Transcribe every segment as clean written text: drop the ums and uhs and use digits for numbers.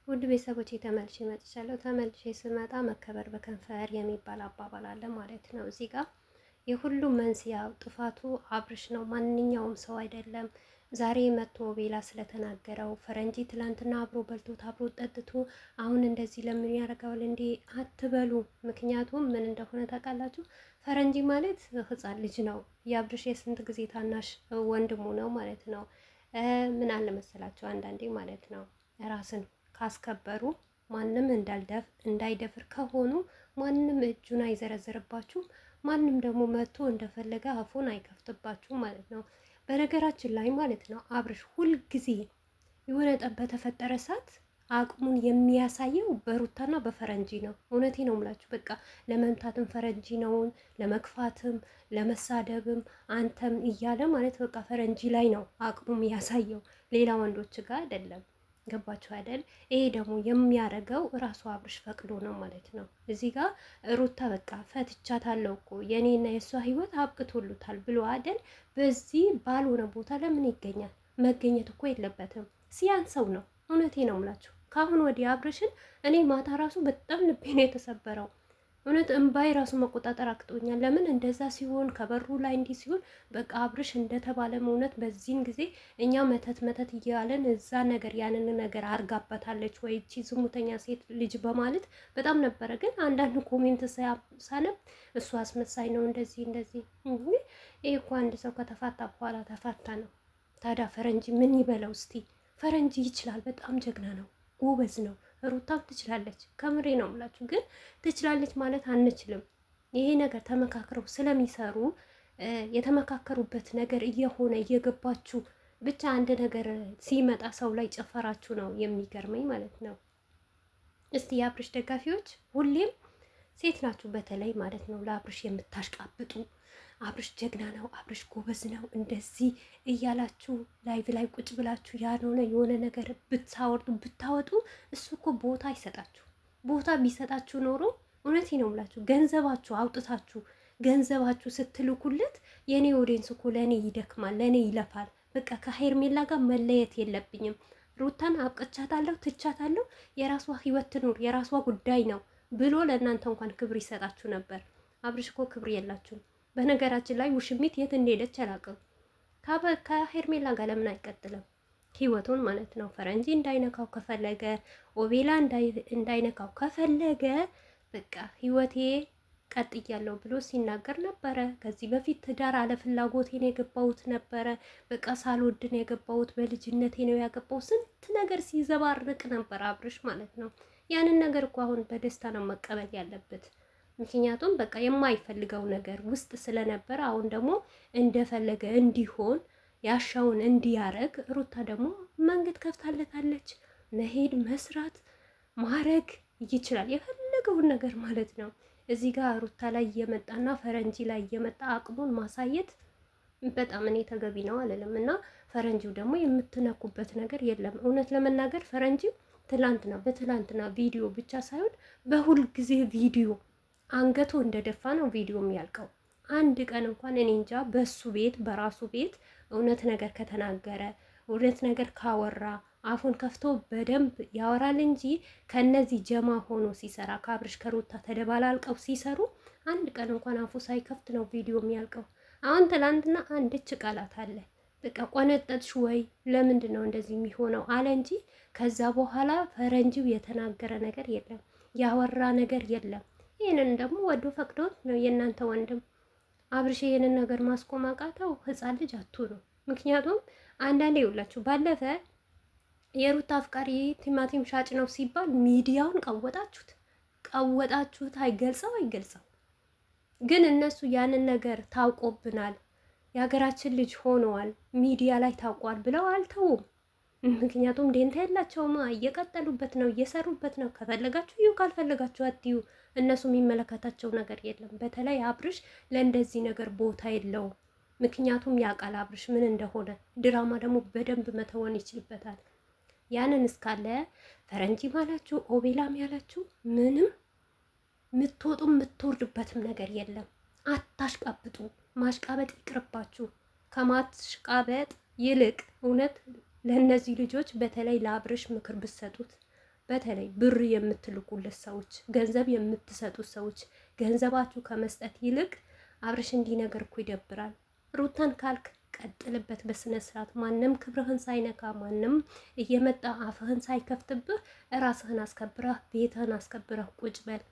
ውድ ቤተሰቦች ተመልሼ መጥቻለሁ። ተመልሼ ስመጣ መከበር በከንፈር የሚባል አባባል አለ ማለት ነው። እዚህ ጋር የሁሉም መንስኤው ጥፋቱ አብርሽ ነው፣ ማንኛውም ሰው አይደለም። ዛሬ መጥቶ ቤላ ስለተናገረው ፈረንጂ ትላንትና አብሮ በልቶት አብሮ ጠጥቶ አሁን እንደዚህ ለምን ያደርገዋል እንዴ አትበሉ። ምክንያቱም ምን እንደሆነ ታውቃላችሁ? ፈረንጂ ማለት ሕፃን ልጅ ነው። የአብርሽ የስንት ጊዜ ታናሽ ወንድሙ ነው ማለት ነው። ምን አለ መሰላችሁ አንዳንዴ ማለት ነው ራስን ካስከበሩ ማንም እንዳይደፍር ከሆኑ ማንም እጁን አይዘረዝርባችሁም። ማንም ደግሞ መጥቶ እንደፈለገ አፉን አይከፍትባችሁም ማለት ነው። በነገራችን ላይ ማለት ነው አብርሽ ሁልጊዜ የሆነ ጠብ በተፈጠረ ሰዓት አቅሙን የሚያሳየው በሩታና በፈረንጂ ነው። እውነቴ ነው የምላችሁ። በቃ ለመምታትም ፈረንጂ ነውን፣ ለመክፋትም ለመሳደብም አንተም እያለ ማለት በቃ ፈረንጂ ላይ ነው አቅሙም ያሳየው፣ ሌላ ወንዶች ጋር አይደለም። ገባችሁ አይደል? ይሄ ደግሞ የሚያደርገው እራሱ አብርሽ ፈቅዶ ነው ማለት ነው። እዚህ ጋር ሩታ በቃ ፈትቻታለሁ እኮ የኔና የእሷ ህይወት አብቅቶሉታል ብሎ አይደል? በዚህ ባልሆነ ቦታ ለምን ይገኛል? መገኘት እኮ የለበትም። ሲያንሰው ነው። እውነቴ ነው የምላችሁ። ከአሁን ወዲህ አብርሽን እኔ ማታ ራሱ በጣም ልቤ ነው የተሰበረው። እውነት እምባይ ራሱ መቆጣጠር አቅጦኛል። ለምን እንደዛ ሲሆን ከበሩ ላይ እንዲህ ሲሆን በቃ አብርሽ እንደተባለም እውነት በዚህን ጊዜ እኛ መተት እያለን እዛ ነገር ያንን ነገር አርጋበታለች ወይ እቺ ዝሙተኛ ሴት ልጅ በማለት በጣም ነበረ። ግን አንዳንድ ኮሜንት ሳነብ እሱ አስመሳይ ነው እንደዚህ ይህ እኮ አንድ ሰው ከተፋታ በኋላ ተፋታ ነው። ታዲያ ፈረንጂ ምን ይበለው እስቲ? ፈረንጂ ይችላል፣ በጣም ጀግና ነው፣ ጎበዝ ነው። ሩታም ትችላለች። ከምሬ ነው የምላችሁ። ግን ትችላለች ማለት አንችልም። ይሄ ነገር ተመካክረው ስለሚሰሩ የተመካከሩበት ነገር እየሆነ እየገባችሁ ብቻ አንድ ነገር ሲመጣ ሰው ላይ ጨፈራችሁ ነው የሚገርመኝ ማለት ነው። እስቲ የአብርሽ ደጋፊዎች ሁሌም ሴት ናችሁ በተለይ ማለት ነው ለአብርሽ የምታሽቃብጡ አብርሽ ጀግና ነው፣ አብርሽ ጎበዝ ነው እንደዚህ እያላችሁ ላይቭ ላይ ቁጭ ብላችሁ ያልሆነ የሆነ ነገር ብታወጡ እሱ እኮ ቦታ አይሰጣችሁ። ቦታ ቢሰጣችሁ ኖሮ እውነቴ ነው የምላችሁ ገንዘባችሁ አውጥታችሁ ገንዘባችሁ ስትልኩለት የኔ ኦዲየንስ እኮ ለእኔ ይደክማል፣ ለእኔ ይለፋል። በቃ ከሄርሜላ ጋር መለየት የለብኝም። ሩታን አብቅቻታለሁ፣ ትቻታለሁ፣ የራሷ ህይወት ትኑር፣ የራሷ ጉዳይ ነው ብሎ ለእናንተ እንኳን ክብር ይሰጣችሁ ነበር። አብርሽ እኮ ክብር የላችሁም። በነገራችን ላይ ውሽሚት የት እንደሄደች አላውቅም። ከሄርሜላ ጋር ለምን አይቀጥልም ህይወቱን ማለት ነው? ፈረንጂ እንዳይነካው ከፈለገ ኦቤላ እንዳይነካው ከፈለገ በቃ ህይወቴ ቀጥያለሁ ብሎ ሲናገር ነበረ። ከዚህ በፊት ትዳር አለ ፍላጎቴ ነው የገባሁት ነበረ። በቃ ሳልወድ ነው የገባሁት፣ በልጅነቴ ነው ያገባው። ስንት ነገር ሲዘባርቅ ነበር አብርሽ ማለት ነው። ያንን ነገር እኮ አሁን በደስታ ነው መቀበል ያለበት። ምክንያቱም በቃ የማይፈልገው ነገር ውስጥ ስለነበረ አሁን ደግሞ እንደፈለገ እንዲሆን ያሻውን እንዲያረግ ሩታ ደግሞ መንገድ ከፍታለታለች። መሄድ መስራት ማረግ ይችላል፣ የፈለገውን ነገር ማለት ነው። እዚህ ጋር ሩታ ላይ እየመጣና ፈረንጂ ላይ እየመጣ አቅሙን ማሳየት በጣም እኔ ተገቢ ነው አልልም። እና ፈረንጂው ደግሞ የምትነኩበት ነገር የለም። እውነት ለመናገር ፈረንጂው በትላንትና ቪዲዮ ብቻ ሳይሆን በሁል ጊዜ ቪዲዮ አንገቱ እንደደፋ ነው ቪዲዮ የሚያልቀው። አንድ ቀን እንኳን እኔ እንጃ በሱ ቤት በራሱ ቤት እውነት ነገር ከተናገረ እውነት ነገር ካወራ አፉን ከፍቶ በደንብ ያወራል እንጂ ከነዚህ ጀማ ሆኖ ሲሰራ ከአብርሽ ከሩታ ተደባላልቀው ሲሰሩ አንድ ቀን እንኳን አፉ ሳይከፍት ነው ቪዲዮ የሚያልቀው። አሁን ትላንትና አንድች ቃላት አለ በቃ ቆነጠጥሽ ወይ ለምንድን ነው እንደዚህ የሚሆነው አለ እንጂ ከዛ በኋላ ፈረንጂው የተናገረ ነገር የለም፣ ያወራ ነገር የለም። ይህንን ደግሞ ወዶ ፈቅዶት ነው የእናንተ ወንድም አብርሽ ይህንን ነገር ማስቆም አቃተው። ህፃን ልጅ አትሁኑ። ምክንያቱም አንዳንዴ ይውላችሁ ባለፈ የሩታ አፍቃሪ ቲማቲም ሻጭ ነው ሲባል ሚዲያውን ቀወጣችሁት። አይገልጸው ግን እነሱ ያንን ነገር ታውቆብናል፣ የሀገራችን ልጅ ሆነዋል፣ ሚዲያ ላይ ታውቋል ብለው አልተውም። ምክንያቱም ዴንታ የላቸውማ፣ እየቀጠሉበት ነው፣ እየሰሩበት ነው። ከፈለጋችሁ ይሁ፣ ካልፈለጋችሁ አትዩ። እነሱ የሚመለከታቸው ነገር የለም። በተለይ አብርሽ ለእንደዚህ ነገር ቦታ የለውም። ምክንያቱም ያውቃል አብርሽ ምን እንደሆነ። ድራማ ደግሞ በደንብ መተወን ይችልበታል። ያንን እስካለ ፈረንጂ ማላችሁ ኦቤላም ያላችሁ ምንም የምትወጡ የምትወርድበትም ነገር የለም። አታሽቃብጡ። ማሽቃበጥ ይቅርባችሁ። ከማሽቃበጥ ይልቅ እውነት ለእነዚህ ልጆች በተለይ ለአብርሽ ምክር ብትሰጡት በተለይ ብር የምትልኩለት ሰዎች፣ ገንዘብ የምትሰጡት ሰዎች ገንዘባችሁ ከመስጠት ይልቅ አብርሽ እንዲህ ነገር እኮ ይደብራል። ሩታን ካልክ ቀጥልበት በስነ ስርዓት። ማንም ክብርህን ሳይነካ ማንም እየመጣ አፍህን ሳይከፍትብህ ራስህን አስከብረህ ቤትህን አስከብረህ ቁጭ በል።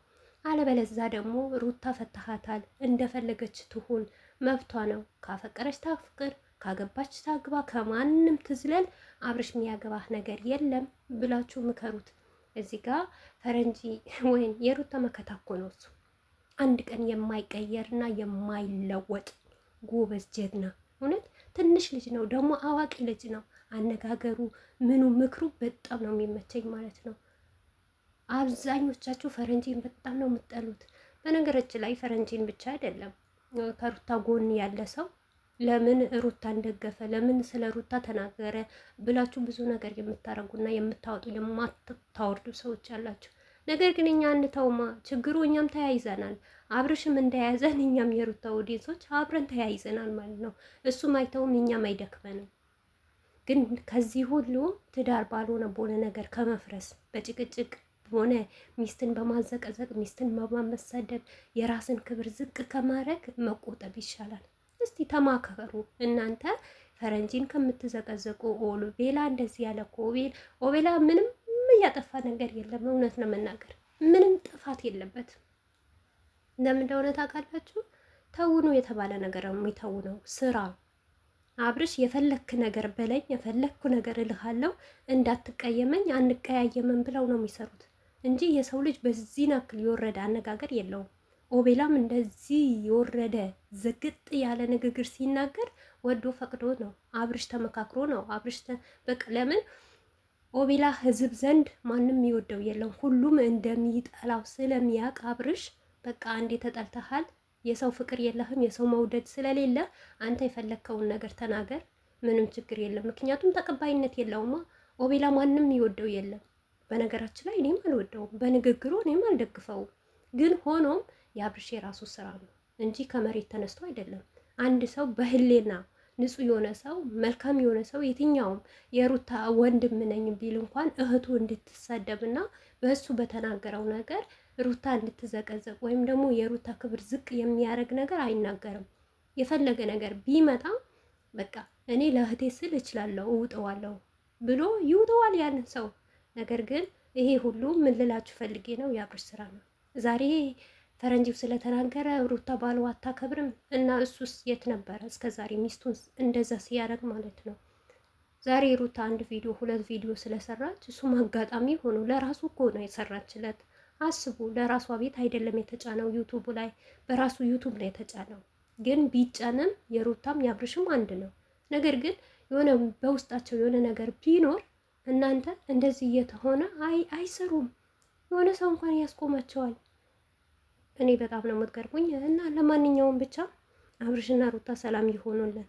አለበለዛ ደግሞ ሩታ ፈታሃታል፣ እንደፈለገች ትሁን፣ መብቷ ነው። ካፈቀረች ታፍቅር፣ ካገባች ታግባ፣ ከማንም ትዝለል። አብርሽ የሚያገባህ ነገር የለም ብላችሁ ምከሩት። እዚህ ጋር ፈረንጂ ወይም የሩታ መከታ እኮ ነው እሱ። አንድ ቀን የማይቀየርና የማይለወጥ ጎበዝ ጀግና። እውነት ትንሽ ልጅ ነው ደግሞ አዋቂ ልጅ ነው። አነጋገሩ ምኑ ምክሩ በጣም ነው የሚመቸኝ ማለት ነው። አብዛኞቻችሁ ፈረንጂን በጣም ነው የምትጠሉት። በነገራችን ላይ ፈረንጂን ብቻ አይደለም ከሩታ ጎን ያለ ሰው ለምን ሩታን ደገፈ፣ ለምን ስለ ሩታ ተናገረ ብላችሁ ብዙ ነገር የምታረጉና የምታወጡ የማታወርዱ ሰዎች አላችሁ። ነገር ግን እኛ እንተውማ፣ ችግሩ እኛም ተያይዘናል። አብርሽም እንደያዘን እኛም የሩታ ኦዲየንሶች አብረን ተያይዘናል ማለት ነው። እሱም አይተውም እኛም አይደክመንም። ግን ከዚህ ሁሉ ትዳር ባልሆነ በሆነ ነገር ከመፍረስ በጭቅጭቅ ሆነ ሚስትን በማዘቀዘቅ ሚስትን በማመሰደብ የራስን ክብር ዝቅ ከማድረግ መቆጠብ ይሻላል። እስቲ ተማከሩ እናንተ ፈረንጂን ከምትዘቀዘቁ። ኦቤላ እንደዚህ ያለ እኮ ኦቤላ ምንም እያጠፋ ነገር የለም። እውነት ነው መናገር ምንም ጥፋት የለበትም። ለምን እንደሆነ ታውቃላችሁ? ተውኑ የተባለ ነገር ነው የሚተውነው ስራ። አብርሽ የፈለክ ነገር በለኝ፣ የፈለክኩ ነገር እልሃለሁ፣ እንዳትቀየመኝ፣ አንቀያየምን ብለው ነው የሚሰሩት እንጂ የሰው ልጅ በዚህ ናክል የወረደ አነጋገር የለውም። ኦቤላም እንደዚህ የወረደ ዝግጥ ያለ ንግግር ሲናገር ወዶ ፈቅዶ ነው። አብርሽ ተመካክሮ ነው። አብርሽ በቃ ለምን ኦቤላ ህዝብ ዘንድ ማንም የሚወደው የለም፣ ሁሉም እንደሚጠላው ስለሚያውቅ አብርሽ በቃ አንዴ ተጠልተሃል፣ የሰው ፍቅር የለህም፣ የሰው መውደድ ስለሌለ አንተ የፈለግከውን ነገር ተናገር፣ ምንም ችግር የለም። ምክንያቱም ተቀባይነት የለውማ። ኦቤላ ማንም የሚወደው የለም። በነገራችን ላይ እኔም አልወደውም፣ በንግግሩ እኔም አልደግፈውም። ግን ሆኖም የአብርሽ የራሱ ስራ ነው እንጂ ከመሬት ተነስቶ አይደለም። አንድ ሰው በህሌና ንጹህ የሆነ ሰው መልካም የሆነ ሰው የትኛውም የሩታ ወንድም ነኝ ቢል እንኳን እህቱ እንድትሳደብና በእሱ በተናገረው ነገር ሩታ እንድትዘቀዘቅ ወይም ደግሞ የሩታ ክብር ዝቅ የሚያደርግ ነገር አይናገርም። የፈለገ ነገር ቢመጣ በቃ እኔ ለእህቴ ስል እችላለሁ እውጠዋለሁ ብሎ ይውጠዋል ያንን ሰው። ነገር ግን ይሄ ሁሉ ምን ልላችሁ ፈልጌ ነው፣ የአብርሽ ስራ ነው። ዛሬ ፈረንጂው ስለተናገረ ሩታ ባልዋ አታከብርም እና እሱስ የት ነበረ እስከ ዛሬ ሚስቱን እንደዛ ሲያደርግ ማለት ነው። ዛሬ ሩታ አንድ ቪዲዮ ሁለት ቪዲዮ ስለሰራች እሱም አጋጣሚ ሆኖ ለራሱ እኮ ነው የሰራችለት። አስቡ፣ ለራሷ ቤት አይደለም የተጫነው ዩቱብ ላይ በራሱ ዩቱብ ላይ የተጫነው። ግን ቢጫንም የሩታም ያብርሽም አንድ ነው። ነገር ግን የሆነ በውስጣቸው የሆነ ነገር ቢኖር እናንተ እንደዚህ እየተሆነ አይሰሩም። የሆነ ሰው እንኳን ያስቆማቸዋል። እኔ በጣም ነው የምትገርሙኝ። እና ለማንኛውም ብቻ አብርሽና ሩታ ሰላም ይሆኑልን።